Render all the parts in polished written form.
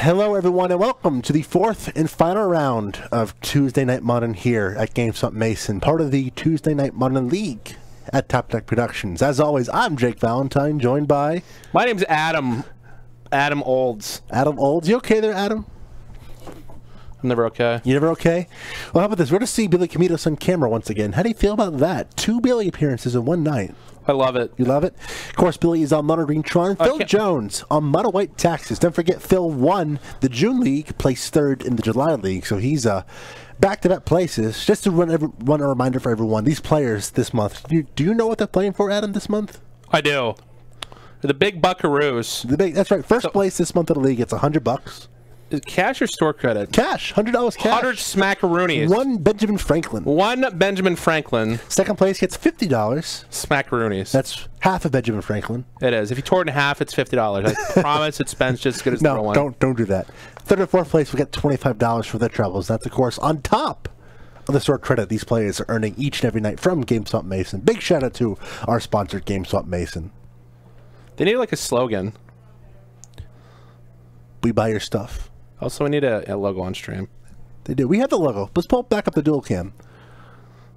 Hello, everyone, and welcome to the fourth and final round of Tuesday Night Modern here at GameSwap Mason, part of the Tuesday Night Modern League at Top Deck Productions. As always, I'm Jake Valentine, joined by... My name's Adam. Adam Olds. Adam Olds. You okay there, Adam? I'm never okay. You never okay? Well, how about this? We're going to see Billy Comminos on camera once again. How do you feel about that? 2 Billy appearances in one night. I love it. You love it? Of course, Billy is on Mono Green Tron. Phil Jones on Mono White Taxes. Don't forget, Phil won the June League, placed third in the July League, so he's back-to-back places. Just to run a reminder for everyone, these players this month, do you know what they're playing for, Adam, this month? I do. The big buckaroos. That's right. First place this month of the league, it's $100. Is cash or store credit? Cash. $100 cash. 100 smackaroonies. One Benjamin Franklin. One Benjamin Franklin. Second place gets $50. Smackaroonies. That's half of Benjamin Franklin. It is. If you tore it in half, it's $50. I promise it spends just as good as the one. No, don't do that. Third and fourth place, we get $25 for their troubles. That's, of course, on top of the store credit these players are earning each and every night from GameSwap Mason. Big shout out to our sponsor, GameSwap Mason. They need like a slogan. We buy your stuff. Also, we need a logo on stream. They do. We have the logo. Let's pull back up the dual cam.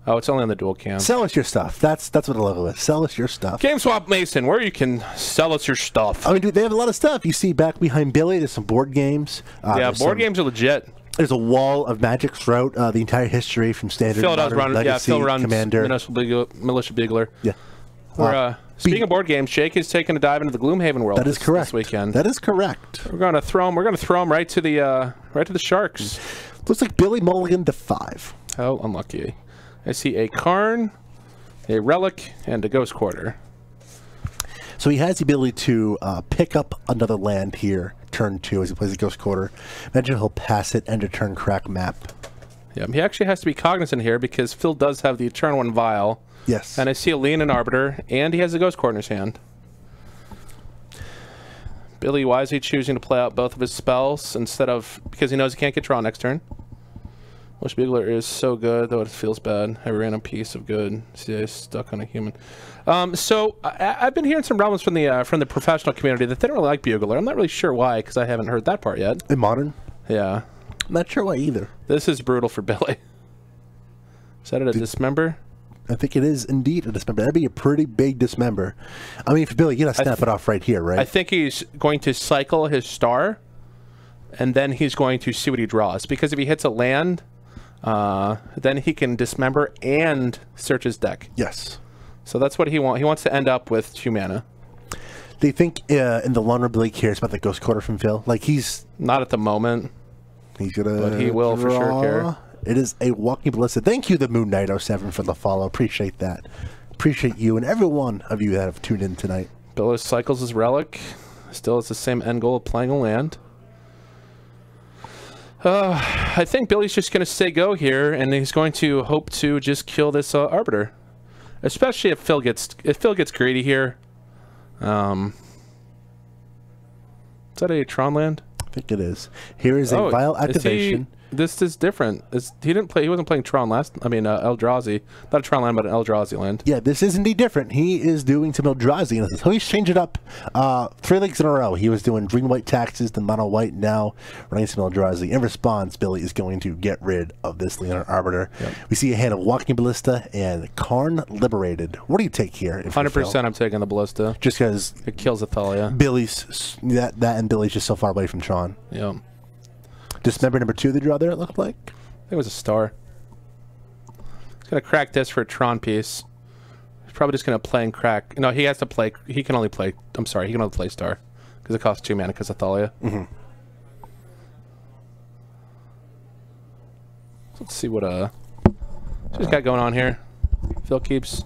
Oh, it's only on the dual cam. Sell us your stuff. That's what the logo is. Sell us your stuff. GameSwap Mason, where you can sell us your stuff. I mean, dude, they have a lot of stuff. You see back behind Billy, there's some board games. Yeah, board games are legit. There's a wall of Magic throughout the entire history from Standard, Phil does Modern, run, Legacy, Phil runs Commander. Militia Bugler. Yeah. Speaking of board games, Jake is taking a dive into the Gloomhaven world. That is correct. This weekend. That is correct. We're going to throw him. We're going to throw him right to the Sharks. Looks like Billy mulligan to 5. How unlucky! I see a Karn, a Relic, and a Ghost Quarter. So he has the ability to pick up another land here, turn 2, as he plays a Ghost Quarter. Imagine he'll pass it, end of turn crack map. Yeah, he actually has to be cognizant here because Phil does have the Turn 1 Vial. Yes. And I see a Lean and Arbiter, and he has a Ghost Quarter in his hand. Billy wisely choosing to play out both of his spells instead of, because he knows he can't get drawn next turn. Militia Bugler is so good, though it feels bad. I ran a piece of good. See, I stuck on a human. So I've been hearing some rumblings from the professional community that they don't really like Bugler. I'm not really sure why, because I haven't heard that part yet. In Modern? Yeah. I'm not sure why either. This is brutal for Billy. Is that a dismember? I think it is indeed a dismember. That'd be a pretty big dismember. I mean, for Billy, you gotta snap it off right here, right? I think he's going to cycle his star, and then he's going to see what he draws. Because if he hits a land, then he can dismember and search his deck. Yes. So that's what he wants. He wants to end up with 2 mana. Do you think in the long run Billy cares about the Ghost Quarter from Phil? Like, he's... Not at the moment. He's gonna... But he will for sure care. It is a walking ballista. Thank you, the Moon Knight 07, for the follow. Appreciate that. Appreciate you and every one of you that have tuned in tonight. Billy cycles his Relic. Still has the same end goal of playing a land. I think Billy's just going to say go here, and he's going to hope to just kill this Arbiter. Especially if Phil gets greedy here. Is that a Tron land? I think it is. Here is a Vial activation. This is different. He wasn't playing Tron last. I mean, Eldrazi. Not a Tron land, but an Eldrazi land. Yeah, this is indeed different. He is doing some Eldrazi. So he's changed it up 3 leagues in a row. He was doing Green White Taxes, then Mono White, now running some Eldrazi. In response, Billy is going to get rid of this Leonard Arbiter. Yep. We see a hand of Walking Ballista and Karn Liberated. What do you take here? 100% I'm taking the Ballista. Just because it kills Athalia. Billy's that and Billy's just so far away from Tron. Yeah. Dismember number 2 they draw there, it looked like? I think it was a star. He's going to crack this for a Tron piece. He's probably just going to play and crack. No, he has to play. He can only play. I'm sorry, he can only play star. Because it costs 2 mana because of Thalia. Mm-hmm. Let's see what she's got going on here. Phil keeps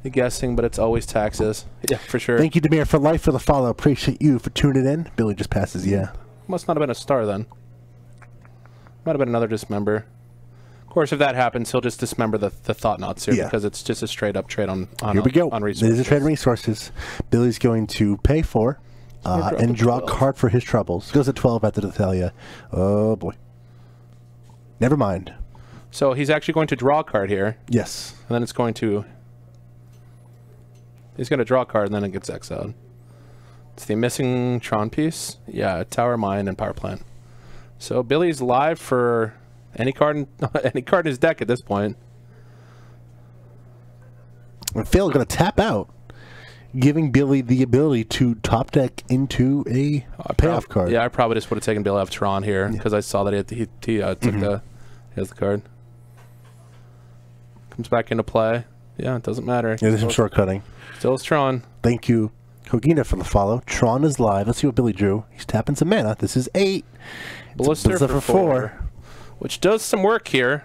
guessing, but it's always taxes. Yeah, for sure. Thank you, Demir, for life for the follow. Appreciate you for tuning in. Billy just passes, yeah. Must not have been a star then. Might have been another dismember. Of course, if that happens, he'll just dismember the thought knots here because it's just a straight up trade on here we go. On resources. There's a trade on resources. Billy's going to pay for and draw a card for his troubles. Goes at 12 after the Thalia. Oh boy. Never mind. So he's actually going to draw a card here. Yes. And then it's going to... He's going to draw a card and then it gets exiled. It's the missing Tron piece. Yeah, Tower Mine and Power Plant. So Billy's live for any card in, any card in his deck at this point. And Phil going to tap out, giving Billy the ability to top deck into a payoff card. Yeah, I probably just would have taken Billy off Tron here because I saw that he took he has the card. Comes back into play. Yeah, it doesn't matter. Yeah, there's some shortcutting. Still is Tron. Thank you, Kogina, for the follow. Tron is live. Let's see what Billy drew. He's tapping some mana. This is 8. Ballista for 4. Which does some work here.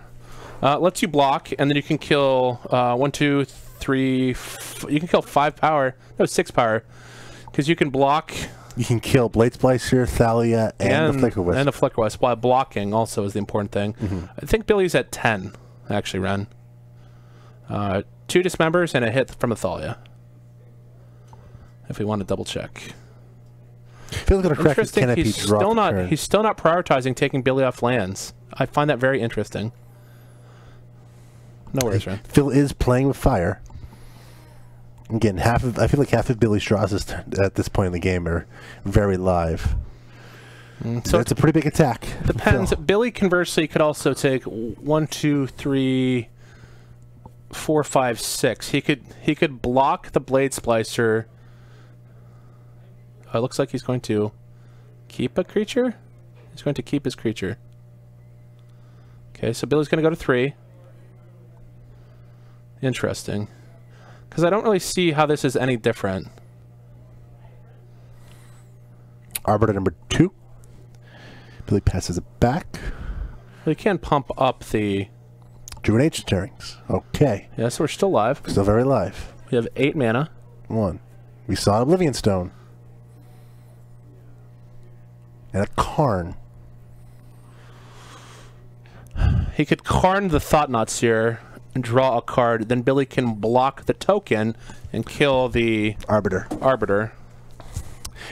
Lets you block, and then you can kill 1, 2, 3. You can kill 5 power. No, 6 power. Because you can block. You can kill Blade Splicer, Thalia, and the Flicker Wisp. And the Flicker Wisp, while blocking also is the important thing. I think Billy's at 10, actually, Ren. 2 Dismembers and a hit from a Thalia. If we want to double check. Interesting. He's still not prioritizing taking Billy off lands. I find that very interesting. No worries, Ren. Phil is playing with fire. Again, I feel like half of Billy's draws at this point in the game are very live. So it's a pretty big attack. Depends. Billy conversely could also take 1, 2, 3, 4, 5, 6. He could block the Blade Splicer. It looks like he's going to keep a creature. He's going to keep his creature. Okay, so Billy's going to go to 3. Interesting. Because I don't really see how this is any different. Arbiter number 2. Billy passes it back. Well, you can pump up the... Drew an Ancient Tearings. Okay. Yeah, so we're still live. Still very live. We have 8 mana. 1. We saw an Oblivion Stone. And a Karn. He could Karn the Thought-Knot Seer and draw a card. Then Billy can block the token and kill the... Arbiter.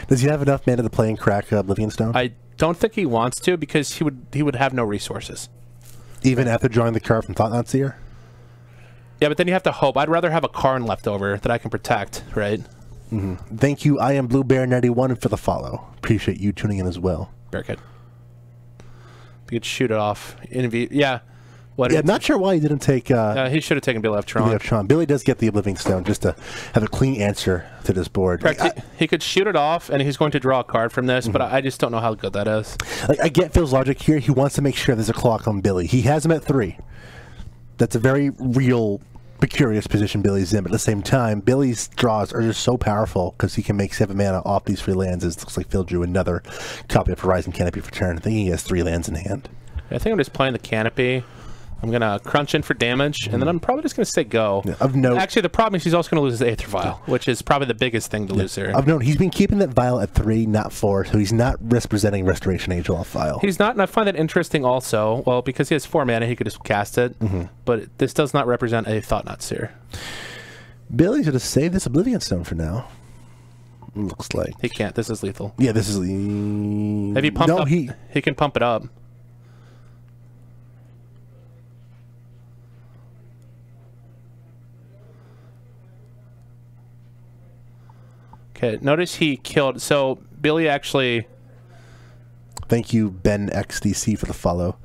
Does he have enough mana to play and crack Oblivion Stone? I don't think he wants to because he would have no resources. Even after drawing the card from Thought-Knot Seer? Yeah, but then you have to hope. I'd rather have a Karn left over that I can protect, right? Thank you, I am Blue Bear 91 for the follow. Appreciate you tuning in as well. Very good. You could shoot it off. Yeah. I'm not sure why he didn't take... he should have taken Billy off Tron. Billy does get the Oblivion Stone just to have a clean answer to this board. Correct. He could shoot it off, and he's going to draw a card from this, but I just don't know how good that is. I get Phil's logic here. He wants to make sure there's a clock on Billy. He has him at 3. That's a very real, precarious position Billy's in, but at the same time, Billy's draws are just so powerful because he can make 7 mana off these 3 lands. It looks like Phil drew another copy of Horizon Canopy for turn. I think he has 3 lands in hand. I think I'm just playing the Canopy. I'm going to crunch in for damage, and then I'm probably just going to say go. Yeah, of note, actually, the problem is he's also going to lose his Aether Vial, which is probably the biggest thing to lose here. I've known he's been keeping that Vial at 3, not 4, so he's not representing Restoration Angel off Vial. He's not, and I find that interesting also. Well, because he has 4 mana, he could just cast it, but this does not represent a Thought-Knot Seer. Billy's going to save this Oblivion Stone for now. Looks like. He can't. This is lethal. Yeah, this is... If he pumps up, he can pump it up. Okay, notice he killed... So, Billy actually... Thank you, Ben XDC, for the follow.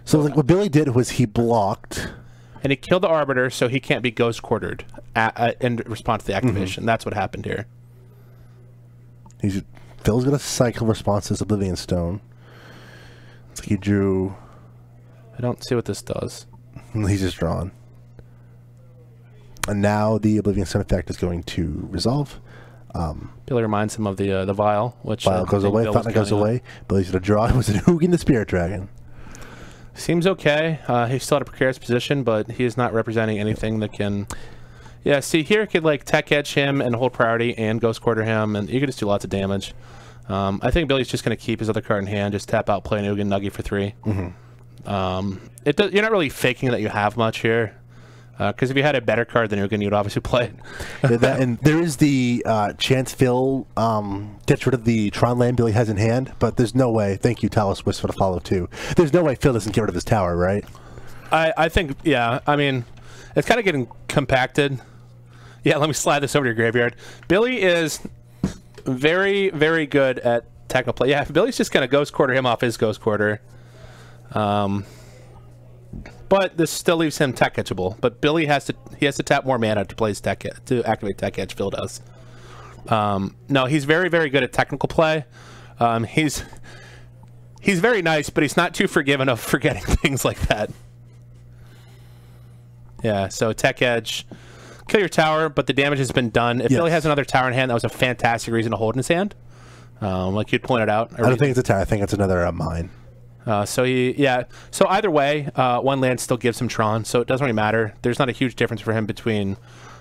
So, like, what Billy did was he blocked... And he killed the Arbiter, so he can't be Ghost Quartered in response to the activation. That's what happened here. Phil's going to cycle responses Oblivion Stone. Looks like he drew... I don't see what this does. He's just drawn. And now the Oblivion Stone effect is going to resolve. Billy reminds him of the Vial, which Vial goes away, Thought-Knot goes away. Billy's going to draw. It was an Ugin the Spirit Dragon. Seems okay. He's still at a precarious position, but he is not representing anything that can... Yeah, see, here it could like Tech Edge him and hold priority and Ghost Quarter him, and you could just do lots of damage. I think Billy's just going to keep his other card in hand, just tap out, play an Ugin Nugget for 3. You're not really faking that you have much here. Because if you had a better card than Ugin, you'd obviously play it. And there is the chance Phil gets rid of the Tron land Billy has in hand, but there's no way. Thank you, Talos Wisp, for the follow, too. There's no way Phil doesn't get rid of his tower, right? I think, yeah. I mean, it's kind of getting compacted. Yeah, let me slide this over to your graveyard. Billy is very, very good at technical play. Yeah, Billy's just going to ghost quarter him off his ghost quarter. But this still leaves him tech catchable. But Billy has to tap more mana to play his tech to activate tech edge. Phil does. No, he's very, very good at technical play. He's very nice, but he's not too forgiving of forgetting things like that. Yeah, so tech edge, kill your tower, but the damage has been done. If Billy has another tower in hand, that was a fantastic reason to hold in his hand. Like you'd pointed out. I don't think it's a tower. I think it's another mine. So either way, one land still gives him Tron, so it doesn't really matter. There's not a huge difference for him between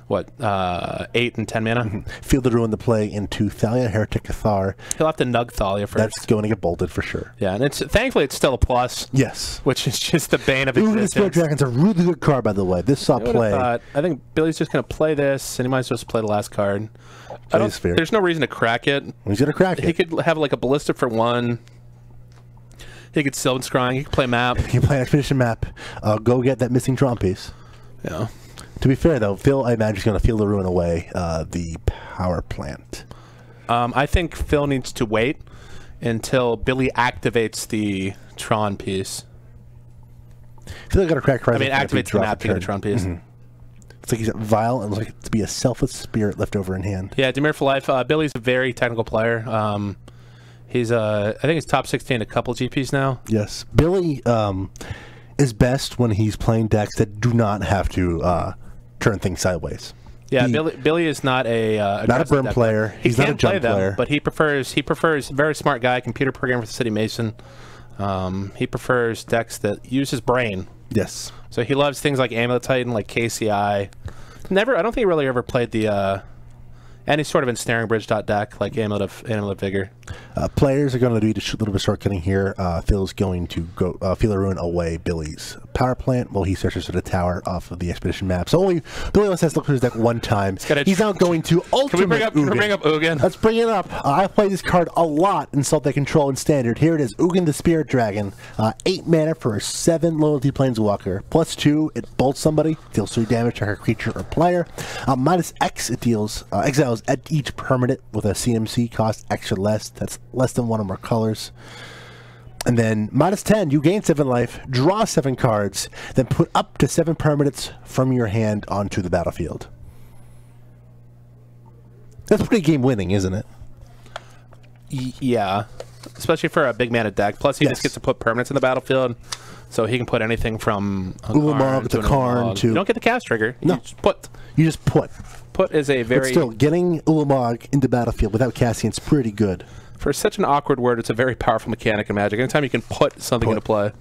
what 8 and 10 mana. Field of Ruin to play into Thalia, Heretic Cathar. He'll have to nug Thalia first. That's going to get bolted for sure. Yeah, and thankfully it's still a plus. Yes, which is just the bane of existence. The Spirit Dragon's a really good card, by the way. This saw play. I think Billy's just going to play this, and he might as well just play the last card. There's no reason to crack it. He's going to crack it. He could have like a Ballista for 1. He could Sylvan Scrying. He could play map. He can play Expedition map. Go get that missing Tron piece. Yeah. To be fair, though, Phil, I imagine, is going to Field the Ruin away the power plant. I think Phil needs to wait until Billy activates the Tron piece. Phil got to crack. I mean, activates the map to get the Tron piece. It's like he's at Vile, and it's like to be a selfless spirit left over in hand. Yeah, Dimir for life. Billy's a very technical player. He's I think he's top 16 a couple GPs now. Yes, Billy is best when he's playing decks that do not have to turn things sideways. Yeah, Billy is not a burn player. He's not a jump player, but he prefers very smart guy, computer programmer for the City Mason. He prefers decks that use his brain. Yes. So he loves things like Amulet Titan, like KCI. I don't think he really ever played the any sort of ensnaring bridge deck like Amulet Vigor. Players are going to do a little bit of shortcutting here. Phil's going to go Field of Ruin away Billy's power plant while he searches for the tower off of the Expedition map. So Billy only has to look for his deck one time. He's now going to ultimate. Can we bring up Ugin? Let's bring it up. I play this card a lot in Salt Deck Control and Standard. Here it is, Ugin the Spirit Dragon. 8 mana for a 7 loyalty planeswalker. +2, it bolts somebody, deals 3 damage to her creature or player. -X, it deals exiles at each permanent with a CMC cost extra less. That's less than 1 or more colors. And then -10, you gain 7 life, draw 7 cards, then put up to 7 permanents from your hand onto the battlefield. That's pretty game winning, isn't it? Yeah, especially for a big mana deck. Plus, he just gets to put permanents in the battlefield, so he can put anything from Ulamog to Karn to. You don't get the cast trigger. No, you just put. Put is a very. But still, getting Ulamog into battlefield without casting is pretty good. For such an awkward word, it's a very powerful mechanic in Magic. Anytime you can put something into play.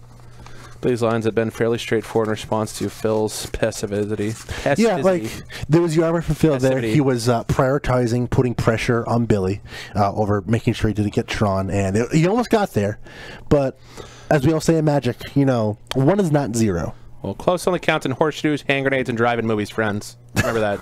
These lines have been fairly straightforward in response to Phil's passivity. Yeah, like there was the armor for Phil there. He was prioritizing putting pressure on Billy over making sure he didn't get Tron, and he almost got there. But as we all say in Magic, 1 is not 0. Well, close only counts in horseshoes, hand grenades, and drive-in movies, friends. Remember that.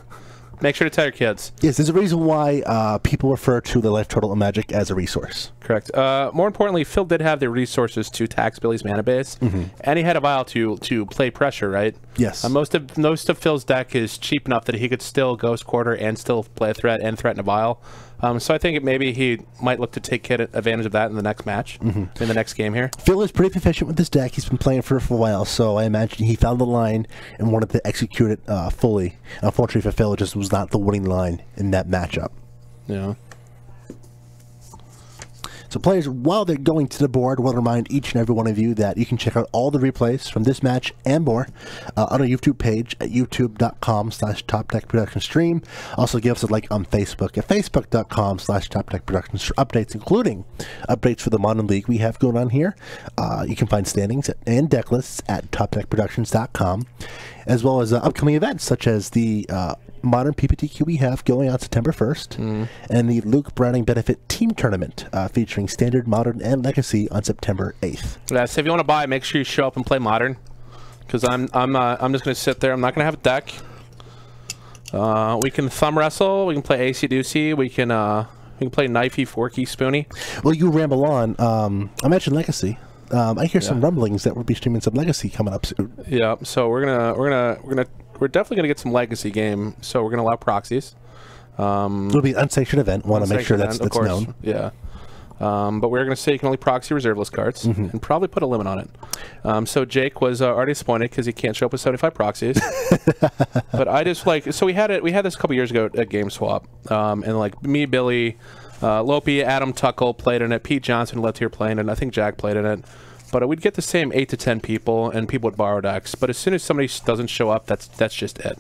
Make sure to tell your kids. Yes, there's a reason why people refer to the life total of Magic as a resource. Correct. More importantly, Phil did have the resources to tax Billy's mana base, and he had a vial to play pressure, right? Yes. Most of Phil's deck is cheap enough that he could still Ghost Quarter and still play a threat and threaten a vial. So I think maybe he might look to take advantage of that in the next match, in the next game here. Phil is pretty proficient with this deck. He's been playing for a while, so I imagine he found the line and wanted to execute it fully. Unfortunately for Phil, it just was not the winning line in that matchup. Yeah. So players, while they're going to the board, I want to remind each and every one of you that you can check out all the replays from this match and more on our YouTube page at youtube.com/TopDeckProductionStream. Also give us a like on Facebook at facebook.com/TopDeckProductions for updates, including updates for the Modern League we have going on here. You can find standings and deck lists at TopDeckProductions.com, as well as upcoming events such as the Modern PPTQ we have going on September 1st, and the Luke Browning Benefit Team Tournament featuring Standard, Modern, and Legacy on September 8th. Yeah, so if you want to buy, make sure you show up and play Modern, because I'm just going to sit there. I'm not going to have a deck. We can thumb wrestle. We can play AC Doocy. We can play knifey, forky, spoony. Well, you ramble on. I mentioned Legacy. I hear some rumblings that we'll be streaming some Legacy coming up soon. Yeah, so we're definitely gonna get some Legacy game. So we're gonna allow proxies. It'll be an unsanctioned event. Want to make sure that's known. Yeah. But we're going to say you can only proxy reserveless cards and probably put a limit on it. So Jake was already disappointed because he can't show up with 75 proxies. But I just like, so we had this a couple years ago at GameSwap, and like me, Billy, Lopi, Adam Tuckle played in it, Pete Johnson lived here playing it, and I think Jack played in it. But we'd get the same 8 to 10 people, and people would borrow decks. But as soon as somebody doesn't show up, that's just it.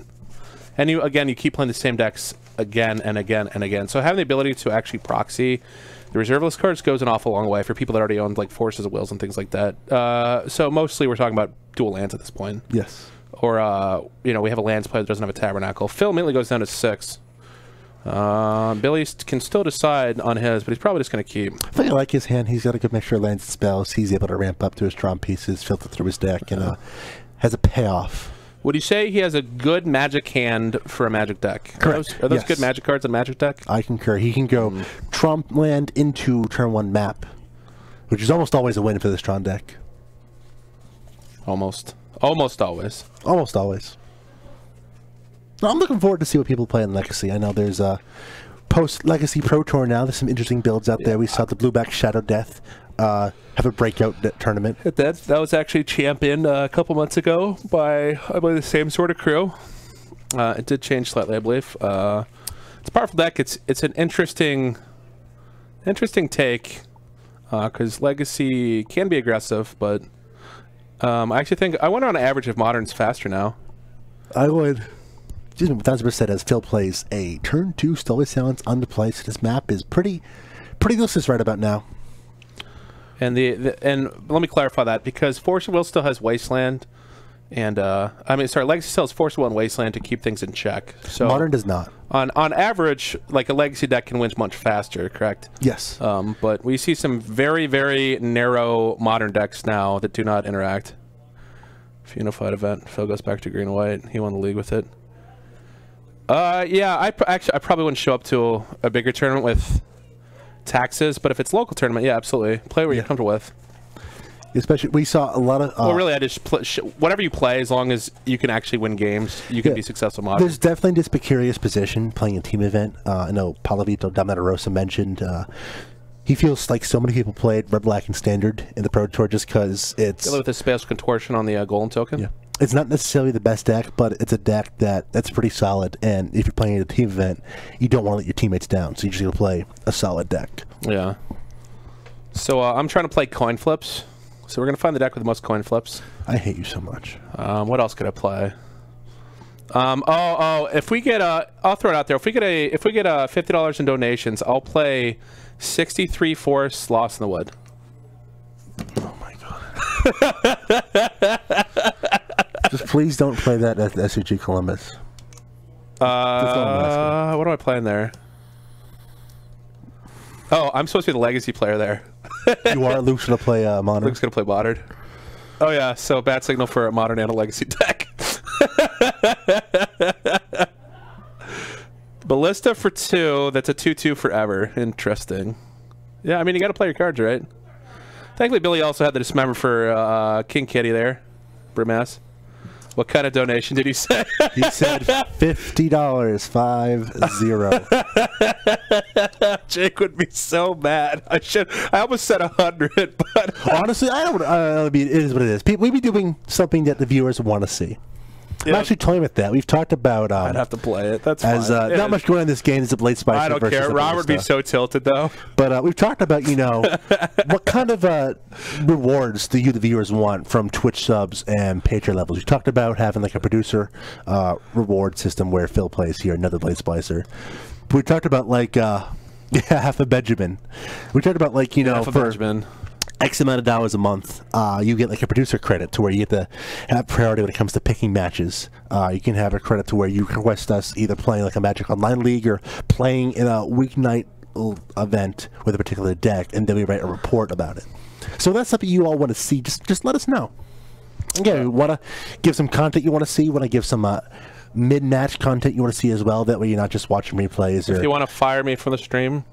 And you keep playing the same decks again and again and again. So having the ability to actually proxy the reserveless cards goes an awful long way for people that already own like Forces of Wills and things like that. So mostly we're talking about dual lands at this point. Yes. Or we have a lands player that doesn't have a Tabernacle. Phil immediately goes down to 6. Billy can still decide on his, but he's probably just going to keep. I think I like his hand. He's got a good mixture of lands and spells. He's able to ramp up to his Tron pieces, filter through his deck, and has a payoff. Would you say he has a good Magic hand for a Magic deck? Correct. Are those good Magic cards in Magic deck? I concur. He can go Tron land into turn 1 map, which is almost always a win for this Tron deck. Almost always. Almost always. I'm looking forward to see what people play in Legacy. I know there's a post-Legacy Pro Tour now. There's some interesting builds out there. We saw the Blueback Shadow Death have a breakout tournament. That was actually championed a couple months ago by, I believe, the same sort of crew. It did change slightly, I believe. It's a powerful deck. It's an interesting take because Legacy can be aggressive, but I actually think I wonder on average if Modern's faster now. I would. 1000% as Phil plays a turn 2 Stolen Silence on the play, so this map is pretty loose right about now. And and let me clarify that because Force of Will still has Wasteland, and Legacy still has Force of Will and Wasteland to keep things in check. So Modern does not. On average, like a Legacy deck can win much faster, correct? Yes. But we see some very, very narrow Modern decks now that do not interact. Unified event. Phil goes back to green and white. He won the league with it. Yeah, I probably wouldn't show up to a bigger tournament with taxes, but if it's local tournament, yeah, absolutely. Play where you're comfortable with. Especially, we saw a lot of... well, really, I just whatever you play, as long as you can actually win games, you can be successful Modern. There's definitely this precarious position playing a team event. I know Palavito Damarosa mentioned he feels like so many people played Red, Black, and Standard in the Pro Tour just because it's... with the Spatial Contortion on the Golem token? Yeah. It's not necessarily the best deck, but it's a deck that's pretty solid. And if you're playing at a team event, you don't want to let your teammates down, so you're just going to play a solid deck. Yeah. So I'm trying to play coin flips. So we're going to find the deck with the most coin flips. I hate you so much. What else could I play? If we get I'll throw it out there. If we get $50 in donations, I'll play 63 Forests Lost in the Wood. Oh my god. Just please don't play that at SUG Columbus. What am I playing there? Oh, I'm supposed to be the Legacy player there. You are. Luke's going to play Modern. Luke's going to play Modern. Oh yeah, so bad signal for a Modern and a Legacy deck. Ballista for 2, that's a 2/2 forever. Interesting. Yeah, I mean, you got to play your cards, right? Thankfully, Billy also had the dismember for King Kitty there. Brimass. What kind of donation did he say? He said $50, 50. Jake would be so mad. I almost said 100, but honestly, I don't. It is what it is. We be doing something that the viewers want to see. I'm actually toying with that. We've talked about. I'd have to play it. That's fine. Not much going on in this game. It's a Blade Spicer. I don't care. Robert would be so tilted though. But we've talked about what kind of rewards do you, the viewers, want from Twitch subs and Patreon levels. We talked about having like a producer reward system where Phil plays here, another Blade Spicer. But we talked about like half a Benjamin. We talked about like half a Benjamin. X amount of dollars a month, you get like a producer credit to where you get to have priority when it comes to picking matches. You can have a credit to where you request us either playing like a Magic Online League or playing in a weeknight event with a particular deck, and then we write a report about it. So that's something you all want to see. Just let us know. Again, we want to give some content you want to see. Want to give some mid-match content you want to see as well. That way you're not just watching replays. If you want to fire me from the stream,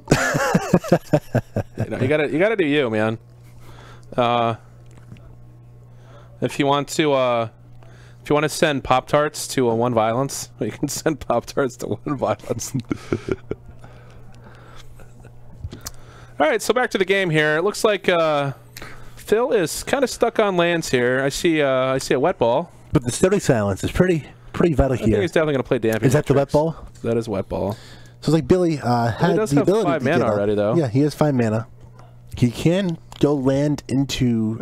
you gotta do you, man. If you want to send Pop-Tarts to 1 violence, you can send Pop-Tarts to 1 violence. All right, so back to the game here. It looks like Phil is kind of stuck on lands here. I see a wet ball. But the Stony Silence is pretty vital here. I think he's definitely going to play Damping. Is that the wet ball? That is wet ball. So it's like Billy had does the have ability 5 to mana get already, though. Yeah, he has 5 mana. He can go land into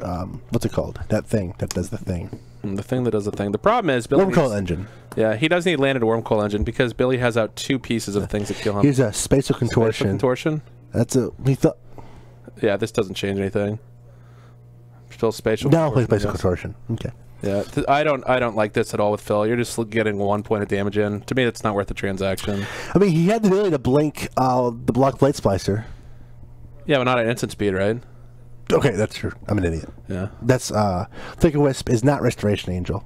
what's it called? That thing that does the thing. The thing that does the thing. The problem is Billy Wormcoil Engine. Yeah, he does need land into Wormcoil Engine because Billy has out 2 pieces of things that kill him. He's a Spatial Contortion. Spatial Contortion? That's a... He thought... Yeah, this doesn't change anything. Still Spatial No, Contortion. Spatial Contortion. Okay. Yeah, I don't like this at all with Phil. You're just getting 1 point of damage in. To me, that's not worth the transaction. I mean, he had the ability to blink the Block Blade Splicer. Yeah, but not at instant speed, right? Okay, that's true. I'm an idiot. Yeah. That's Thick-O-Wisp is not Restoration Angel.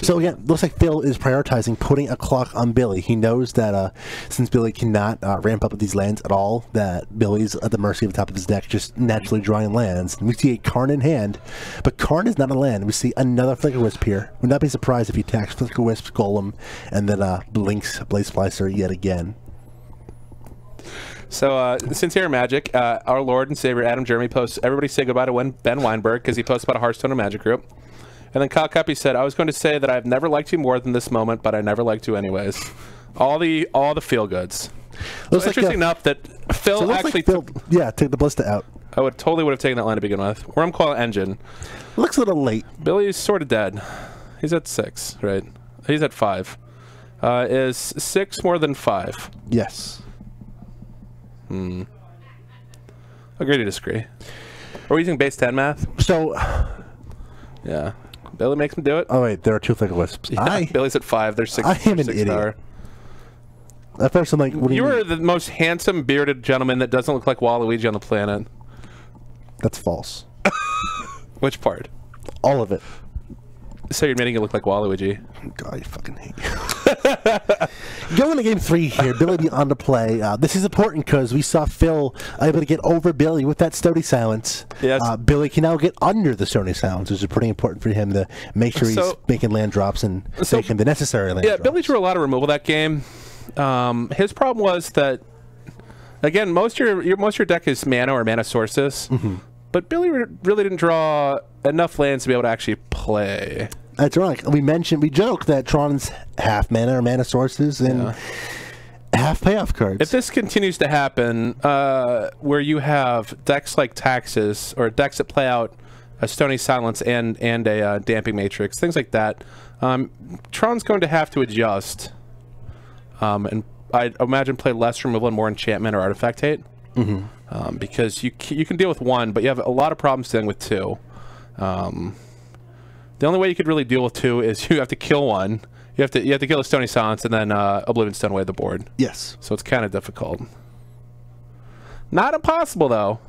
So again, looks like Phil is prioritizing putting a clock on Billy. He knows that since Billy cannot ramp up with these lands at all, that Billy's at the mercy of the top of his deck, just naturally drawing lands. And we see a Karn in hand, but Karn is not a land. We see another Flicker-Wisp here. Would not be surprised if he attacks Flicker-Wisp, Golem, and then blinks Blade Splicer yet again. So, Sincere Magic, our Lord and Savior Adam Jeremy posts, everybody say goodbye to Ben Weinberg because he posts about a Hearthstone and Magic group. And then Kyle Cuppy said, I was going to say that I've never liked you more than this moment, but I never liked you anyways. All the feel goods. So interesting enough that Phil actually took the Ballista out. I would have taken that line to begin with. Wormcoil Engine. Looks a little late. Billy's sort of dead. He's at 6, right? He's at 5. Is 6 more than 5? Yes. Agree to disagree. Are we using base 10 math? So, yeah. Billy makes him do it. Oh wait, there are 2 Flicker-Wisps. Yeah, Billy's at 5. There's 6. I am an idiot. At first, I'm like, what do you mean? You are the most handsome bearded gentleman that doesn't look like Waluigi on the planet. That's false. Which part? All of it. So you're admitting you look like Waluigi? God, I fucking hate you. Going to game 3 here, Billy be on to play. This is important because we saw Phil able to get over Billy with that Stony Silence. Yes. Billy can now get under the Stony Silence, which is pretty important for him to make sure he's making land drops and making the necessary land drops. Billy drew a lot of removal that game. His problem was that, again, most of your deck is mana or mana sources. But Billy really didn't draw enough lands to be able to actually play. That's right. We joked that Tron's half mana or mana sources and half payoff cards. If this continues to happen, where you have decks like Taxes or decks that play out a Stony Silence and a Damping Matrix, things like that, Tron's going to have to adjust. And I'd imagine play less removal and more enchantment or artifact hate. Because you can deal with 1, but you have a lot of problems dealing with 2. The only way you could really deal with 2 is you have to kill 1. You have to kill a Stony Silence and then Oblivion Stone away the board. Yes. So it's kind of difficult. Not impossible though.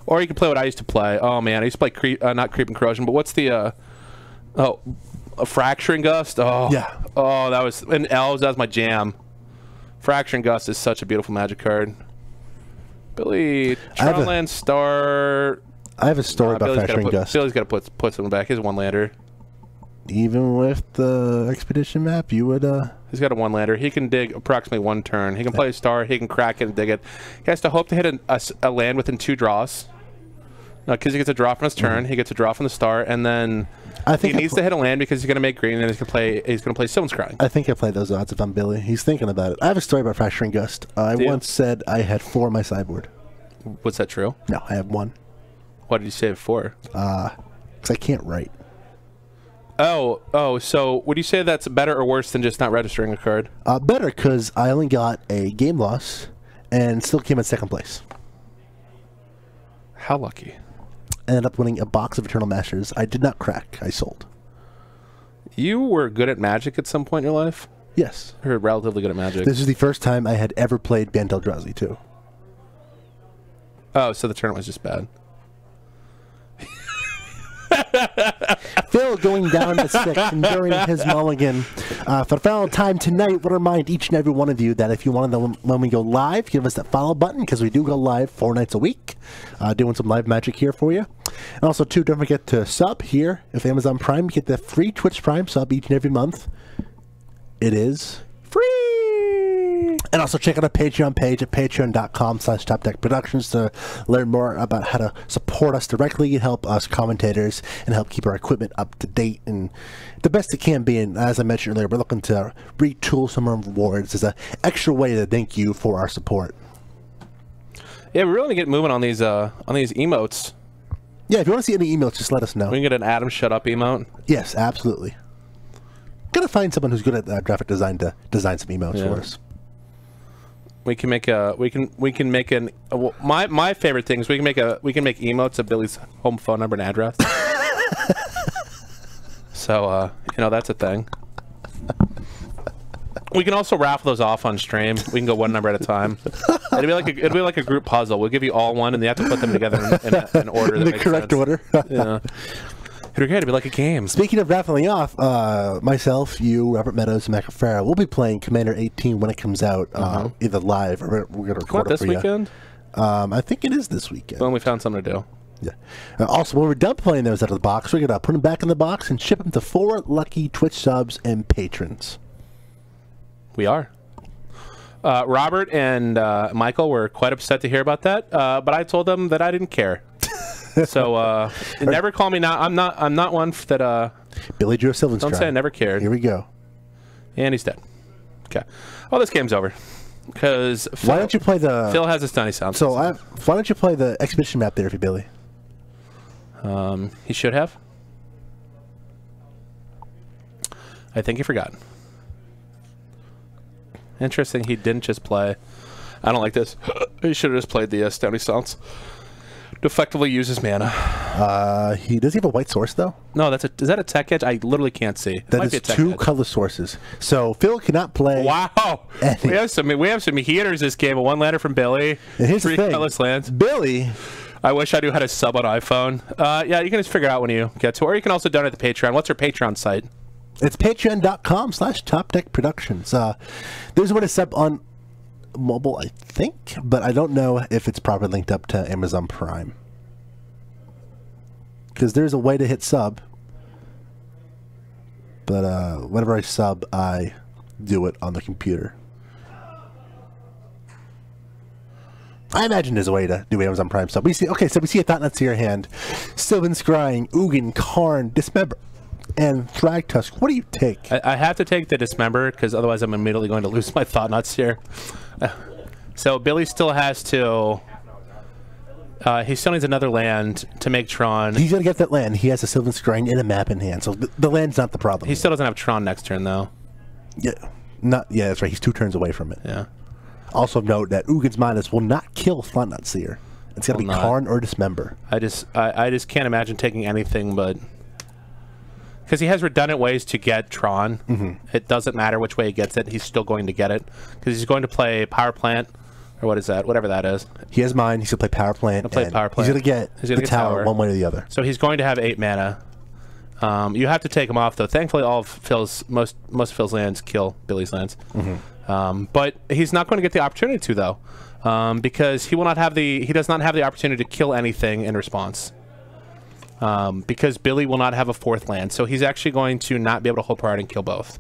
Or you can play what I used to play. Oh man, I used to play not Creep and Corrosion, but what's the a Fracturing Gust? Oh yeah. Oh, that was in Elves. That was my jam. Fracturing Gust is such a beautiful Magic card. Billy, Tronland Star. I have a story about Fracturing Gust. Billy's got to put someone back. He's a 1-lander. Even with the Expedition map, you would... He's got a 1-lander. He can dig approximately 1 turn. He can play a star. He can crack it and dig it. He has to hope to hit a land within 2 draws. Because he gets a draw from his turn. He gets a draw from the star. And then he needs to hit a land because he's going to make green. And then he's going to play Sylvan's Crying. I think I played those odds if I'm Billy. He's thinking about it. I have a story about Fracturing Gust. I once said I had 4 on my sideboard. Was that true? No, I have 1. What did you say it for? Because I can't write. Oh, so would you say that's better or worse than just not registering a card? Better, because I only got a game loss and still came in 2nd place. How lucky. I ended up winning a box of Eternal Masters. I did not crack. I sold. You were good at Magic at some point in your life? Yes. Or relatively good at Magic. This is the first time I had ever played Bant Eldrazi, too. Oh, so the tournament was just bad. Phil going down to 6 and during his mulligan. For the final time tonight, I want to remind each and every one of you that if you want to know when we go live, give us that follow button because we do go live 4 nights a week. Doing some live magic here for you. And also, too, don't forget to sub here. If Amazon Prime, you get the free Twitch Prime sub each and every month. It is free. And also check out our Patreon page at patreon.com/TopDeckProductions to learn more about how to support us directly, help us commentators, and help keep our equipment up to date and the best it can be. And as I mentioned earlier, we're looking to retool some of our rewards as an extra way to thank you for our support. Yeah, we really need to get moving on these emotes. Yeah, if you want to see any emails, just let us know. We can get an Adam Shut Up emote. Yes, absolutely. Gotta find someone who's good at graphic design to design some emotes for us. We can make a we can make an my favorite thing is we can make emotes of Billy's home phone number and address. So you know, that's a thing. We can also raffle those off on stream. We can go one number at a time. It'll be like a group puzzle. We'll give you all one, and you have to put them together in an order. In the correct order. Yeah. It'll be like a game. Speaking of raffling off, myself, you, Robert Meadows, and Matt Farrah will be playing Commander 18 when it comes out, either live or we're going to record it for you. This weekend? I think it is this weekend. Well, we found something to do. Yeah. Also, when we're done playing those out of the box, we're going to put them back in the box and ship them to 4 lucky Twitch subs and patrons. We are. Robert and Michael were quite upset to hear about that, but I told them that I didn't care. So never call me now. I'm not one that. Billy drew a Sylvan Don't Stride. say I never cared. Here we go. And he's dead. Okay. Well, this game's over. Because why don't you play the? Phil has a stunny sound. So why don't you play the exhibition map there for Billy? He should have. I think he forgot. Interesting. He didn't just play. I don't like this. He should have just played the Stony Sounds. To effectively use his mana. Does he have a white source though? No, is that a tech edge? I literally can't see. That is 2 color sources. So Phil cannot play. Wow. We have some heaters this game. A 1-lander from Billy. And here's 3 the thing. colorless lands. Billy. I wish I knew how to sub on iPhone. Yeah, you can just figure it out when you get to it. Or you can also donate to Patreon. What's our Patreon site? It's patreon.com/TopDeckProductions. There's a way to sub on mobile, I think, but I don't know if it's properly linked up to Amazon Prime. Because there's a way to hit sub, but whenever I sub, I do it on the computer. I imagine there's a way to do Amazon Prime sub. We see a Thought-Knot Seer hand, Sylvan Scrying, Ugin, Karn, Dismember, and Thragtusk. What do you take? I have to take the Dismember because otherwise I'm immediately going to lose my Thought-Knots here. So Billy still has to. He still needs another land to make Tron. He's gonna get that land. He has a Sylvan Scrying and a map in hand, so the land's not the problem. He still doesn't have Tron next turn though. Yeah, that's right. He's 2 turns away from it. Yeah. Also note that Ugin's Minus will not kill Thought-Knot Seer. It's gonna be Karn or Dismember. I just can't imagine taking anything but. Because he has redundant ways to get Tron. It doesn't matter which way he gets it. He's still going to get it. Because he's going to play Power Plant. Or what is that? Whatever that is. He has mine. He's going to play Power Plant. He's going to get the tower one way or the other. So he's going to have 8 mana. You have to take him off, though. Thankfully, all of Phil's most of Phil's lands kill Billy's lands. But he's not going to get the opportunity to, though. Because he does not have the opportunity to kill anything in response. Because Billy will not have a 4th land, so he's actually going to not be able to hold priority and kill both.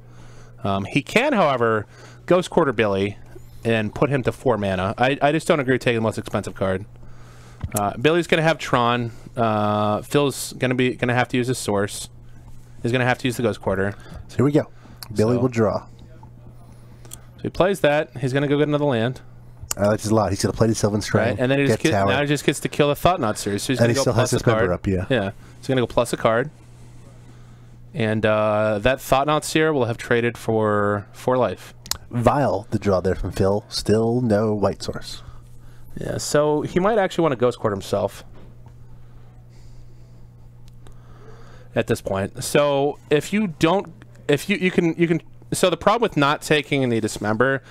He can, however, Ghost Quarter Billy and put him to 4 mana. I just don't agree with taking the most expensive card. Billy's going to have Tron. Phil's going to have to use his source. He's going to have to use the Ghost Quarter. So here we go. Billy will draw. So he plays that. He's going to go get another land. That's a lot. He's going to play the Sylvan Scrying. Right, and then he just gets to kill the Thought-Knot Series. So he's and going to go plus a card. Up, yeah. Yeah. He's going to go plus a card. And that Thought-Knot Seer will have traded for life. Vile, the draw there from Phil. Still no white source. Yeah, so he might actually want to Ghost Court himself at this point. So if you don't, you can. So the problem with not taking the Dismember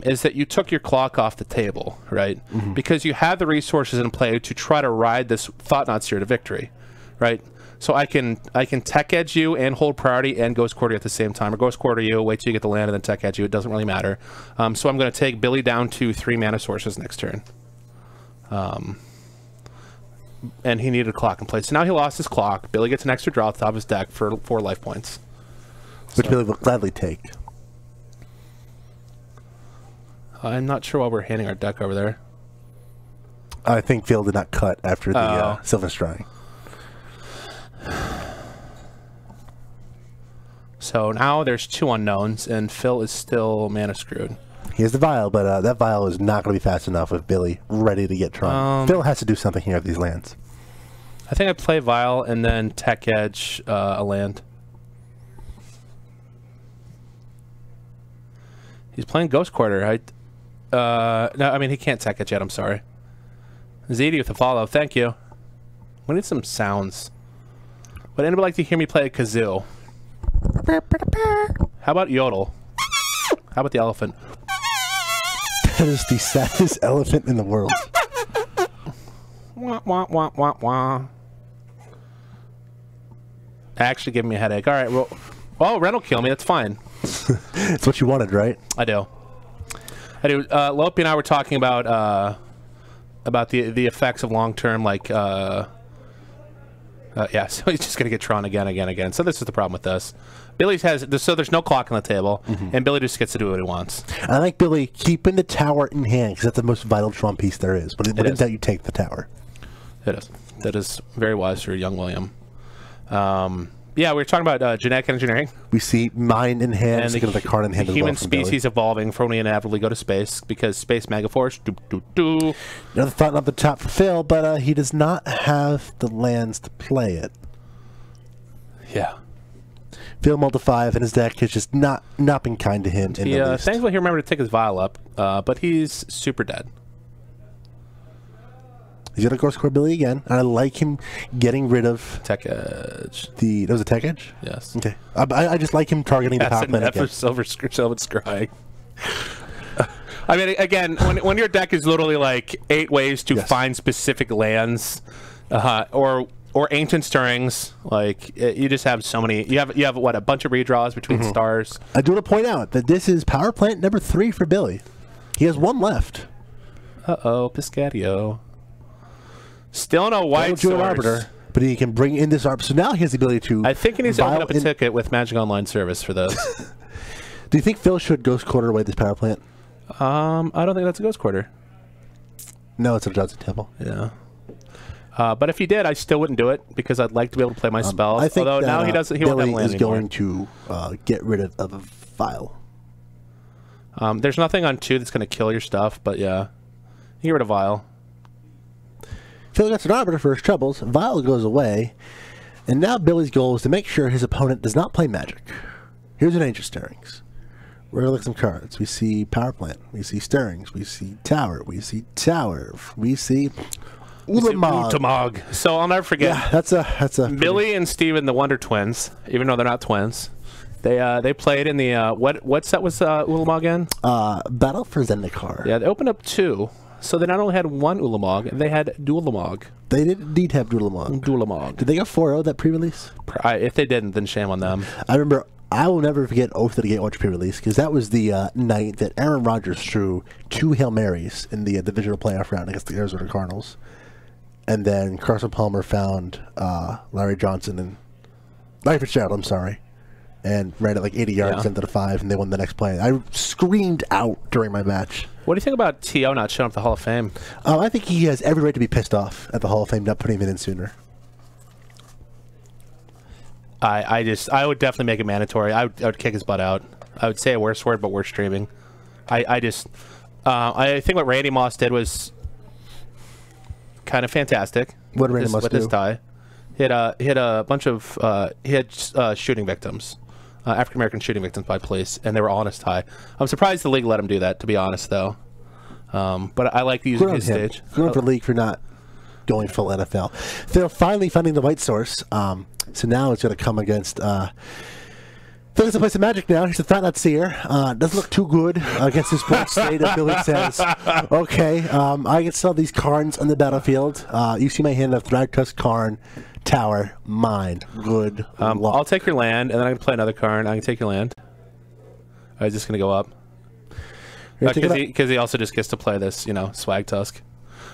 is that you took your clock off the table, right? Because you have the resources in play to try to ride this Thought-Knot Seer to victory, right? So I can tech edge you and hold priority and Ghost Quarter at the same time, or Ghost Quarter you, wait till you get the land and then tech edge you. It doesn't really matter. So I'm going to take Billy down to 3 mana sources next turn. And he needed a clock in place. So now he lost his clock. Billy gets an extra draw at the top of his deck for 4 life points. Which Billy will gladly take. I'm not sure why we're handing our deck over there. I think Phil did not cut after the Silver Strike. So now there's 2 unknowns, and Phil is still mana screwed. He has the Vial, but that Vial is not going to be fast enough with Billy ready to get Tron. Phil has to do something here with these lands. I think I play Vial and then Tech Edge a land. He's playing Ghost Quarter. No, I mean, he can't Tech Edge yet, I'm sorry. ZD with a follow, thank you. We need some sounds. Would anybody like to hear me play a kazoo? How about yodel? How about the elephant? That is the saddest elephant in the world. Wah, wah, wah, wah, wah. Actually giving me a headache. All right, well, oh, Ren will kill me. That's fine. It's what you wanted, right? I do. Lopi and I were talking about the effects of long-term, like, yeah, so he's just going to get Tron again. So this is the problem with this. Billy's so there's no clock on the table, and Billy just gets to do what he wants. I like Billy keeping the tower in hand, because that's the most vital Tron piece there is. But it is that you take the tower. It is. That is very wise for young William. Yeah, we were talking about genetic engineering. We see mind in hand, and the card in hand. The human species evolving for when we inevitably go to space, because space megaforce. Another thought up the top for Phil, but he does not have the lands to play it. Yeah. Phil multi-5, and his deck has just not been kind to him. Thankfully, he remembered to take his Vial up, but he's super dead. He's going to Ghost Core Billy again, and I like him getting rid of Tech Edge. That was a Tech Edge? Yes. Okay. I just like him targeting the top lane again. Silver Scrying. I mean, again, when your deck is literally like 8 ways to find specific lands, or Ancient Stirrings, like you just have so many. You have what, a bunch of redraws between stars. I do want to point out that this is power plant number 3 for Billy. He has 1 left. Piscatio. Still no white source. Arbiter, but he can bring in this arbiter. So now he has the ability to. I think he needs to open up a ticket with Magic Online Service for this. Do you think Phil should Ghost Quarter away this power plant? I don't think that's a Ghost Quarter. No, it's a Johnson Temple. Yeah. But if he did, I still wouldn't do it because I'd like to be able to play my spells. I think although now he doesn't. He won't have land anymore. Going to get rid of a Vial. There's nothing on 2 that's going to kill your stuff, but yeah, you get rid of Vial. Phil gets an Arbiter for his troubles. Vial goes away, and now Billy's goal is to make sure his opponent does not play Magic. Here's an Ancient Stirrings. We're gonna look at some cards. We see Power Plant. We see Stirrings. We see Tower. We see Tower. We see Ulamog. So I'll never forget. Yeah, that's a Billy and Steven, the Wonder Twins, even though they're not twins. They played in the what set was Ulamog in? Battle for Zendikar. Yeah, they opened up 2. So they not only had 1 Ulamog, they had Dualamog. They did indeed have Dualamog. Did they go 4-0 that pre-release? If they didn't, then shame on them. I remember, I will never forget Oath of the Gatewatch pre-release, because that was the night that Aaron Rodgers threw 2 Hail Marys in the divisional playoff round against the Arizona Cardinals. And then Carson Palmer found Larry Fitzgerald, I'm sorry, and ran it like 80 yards into the 5, and they won the next play. I screamed out during my match. What do you think about T.O. not showing up at the Hall of Fame? I think he has every right to be pissed off at the Hall of Fame not putting him in sooner. I would definitely make it mandatory. I would kick his butt out. I would say a worse word, but worse streaming. I think what Randy Moss did was kind of fantastic. What did Randy Moss do? With his tie? He had a bunch of shooting victims. African American shooting victims by police, and they were all on his tie. I'm surprised the league let him do that, to be honest, though. But I like using his stage. Good on the league for not going full NFL. They're finally finding the white source, so now it's going to come against. Phil gets to play some Magic now. He's a Thought Not Seer. Doesn't look too good against this board state. Billy says, "Okay, I can sell these cards on the battlefield. You see my hand of Thragtusk, Karn, Tower, mine. Good. I'll take your land, and then I can play another card. I can take your land. I was just going to go up. Because he also just gets to play this, Swag Tusk.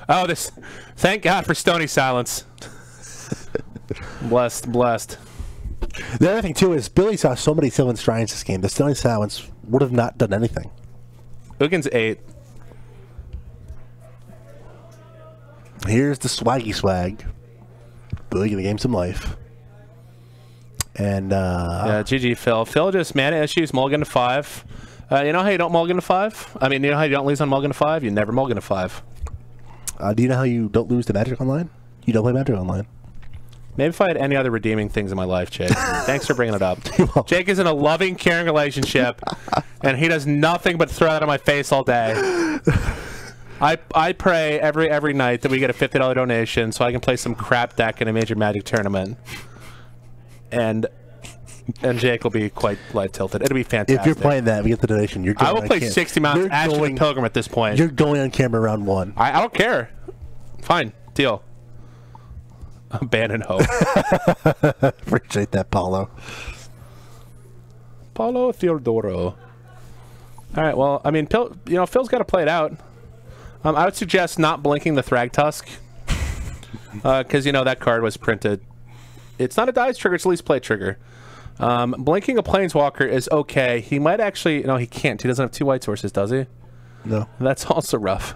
Oh, this. Thank God for Stony Silence. Blessed. The other thing, too, is Billy saw so many Sylvan Shrines this game. The Stony Silence would have not done anything. Uggin's 8. Here's the swaggy swag. Billy gonna game some life. And yeah, GG Phil. Phil just mana issues, mulligan to 5. You know how you don't mulligan to 5? I mean, you know how you don't lose on mulligan to 5? You never mulligan to 5. Do you know how you don't lose to Magic Online? You don't play Magic Online. Maybe if I had any other redeeming things in my life, Jake. Thanks for bringing it up. Jake is in a loving, caring relationship, and he does nothing but throw that on my face all day. I pray every night that we get a $50 donation so I can play some crap deck in a major Magic tournament. And Jake will be quite light tilted. It'll be fantastic. If you're playing that, we get the donation. You're going I will play 60 Mounts Ashes and Pilgrim at this point. You're going on camera round 1. I don't care. Fine. Deal. Abandon hope. Appreciate that, Paulo. Paulo Theodoro. All right. Well, I mean, Phil's got to play it out. I would suggest not blinking the Thragtusk because that card was printed. It's not a dice trigger; it's a least play trigger. Blinking a Planeswalker is okay. He might actually... No, he can't. He doesn't have 2 white sources, does he? No. That's also rough.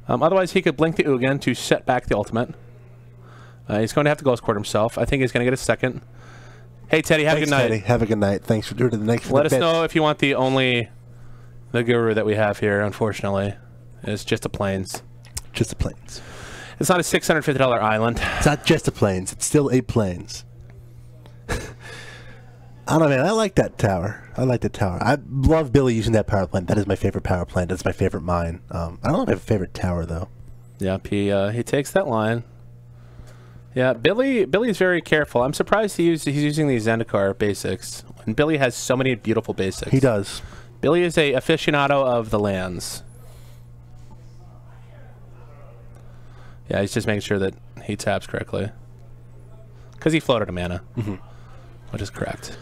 Otherwise, he could blink the Ugin to set back the ultimate. He's going to have to Ghost Court himself. I think he's going to get a second. Hey, Teddy, have a good night. Teddy. Have a good night. Thanks for doing it. Let us know if you want the guru that we have here, unfortunately. It's just a Plains. Just a Plains. It's not a $650 island. It's not just a Plains. It's still a Plains. I don't know, man. I like that tower. I like the tower. I love Billy using that power plant. That is my favorite power plant. That's my favorite mine. I don't know if I have a favorite tower, though. Yep, he takes that line. Yeah, Billy's very careful. I'm surprised he's using these Zendikar basics. And Billy has so many beautiful basics. He does. Billy is a aficionado of the lands. Yeah, he's just making sure that he taps correctly. Because he floated a mana. Which is correct.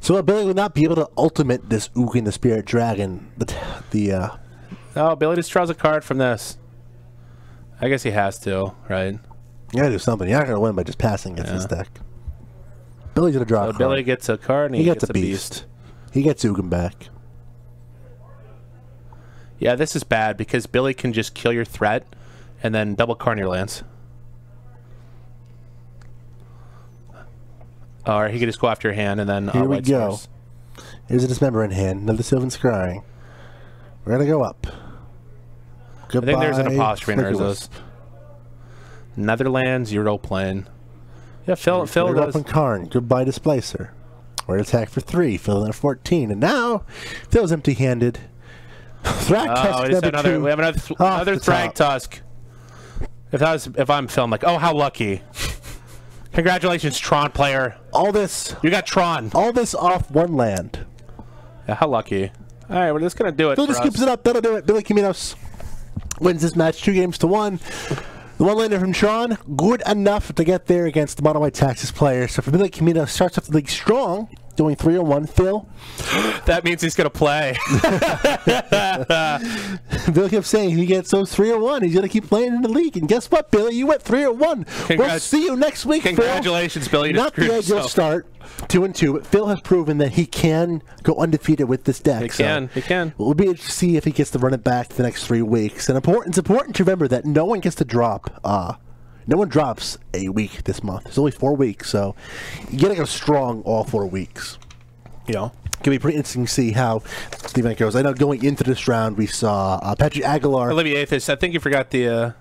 So Billy would not be able to ultimate this Ugin the Spirit Dragon. Oh, Billy just draws a card from this. I guess he has to, right? You gotta do something. You're not gonna win by just passing against this deck. Billy's gonna draw a card. Billy gets a card and he gets a beast. He gets Ugin back. Yeah, this is bad because Billy can just kill your threat and then double card your lands. Or he could just go after your hand and then Here we white go. source. Here's a Dismember in hand. Another Sylvan Scrying. We're gonna go up. Goodbye, I think there's an apostrophe in Urza's. Netherlands, Euro plane. Yeah, Phil does. Up Karn. Goodbye, Displacer. We're at attack for 3. Phil in at 14. And now, Phil's empty-handed. Thragtusk we have another Thragtusk. If I'm Phil, I'm like, oh, how lucky. Congratulations, Tron player. You got Tron. All this off 1 land. Yeah, how lucky. All right, we're just going to do it. Phil just scoops it up. That'll do it. Billy Comminos wins this match 2-1. The 1-laner from Tron, good enough to get there against the Mono White Taxes player. So for Billy Comminos, starts off the league strong, doing 3-1. Phil. That means he's going to play. Billy kept saying he gets those 3-1. He's going to keep playing in the league. And guess what, Billy? You went 3-1. We'll see you next week, Congratulations, Phil. Billy. Not the ideal start. 2-2, but Phil has proven that he can go undefeated with this deck. He can. We'll be able to see if he gets to run it back the next 3 weeks. And it's important to remember that no one gets to drop. No one drops a week this month. It's only 4 weeks, so you gotta go strong all 4 weeks. It can be pretty interesting to see how the event goes. I know going into this round we saw Patrick Aguilar. Olivia Athos, I think you forgot the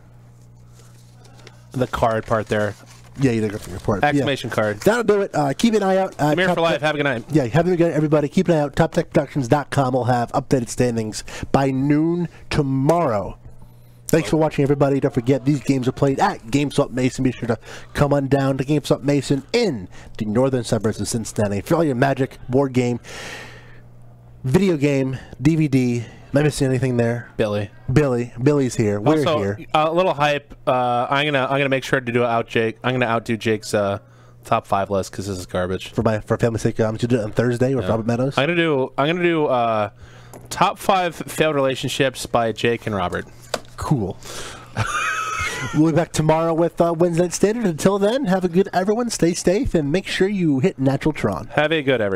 card part there. Yeah, you did go for your part. Exclamation card. That'll do it. Keep an eye out. I'm here for life. Have a good night. Yeah, have a good night, everybody. Keep an eye out. TopTechProductions.com will have updated standings by noon tomorrow. Thanks for watching, everybody. Don't forget, these games are played at GameSwap Mason. Be sure to come on down to GameSwap Mason in the northern suburbs of Cincinnati for all your Magic, board game, video game, DVD. Am I missing anything there? Billy's here. We're here. A little hype. I'm gonna make sure to do I'm gonna outdo Jake's top 5 list because this is garbage. For family's sake, I'm gonna do it on Thursday with Robert Meadows. I'm gonna do top 5 failed relationships by Jake and Robert. Cool. We'll be back tomorrow with Wednesday Night Standard. Until then, have a good everyone. Stay safe and make sure you hit Natural Tron. Have a good everyone.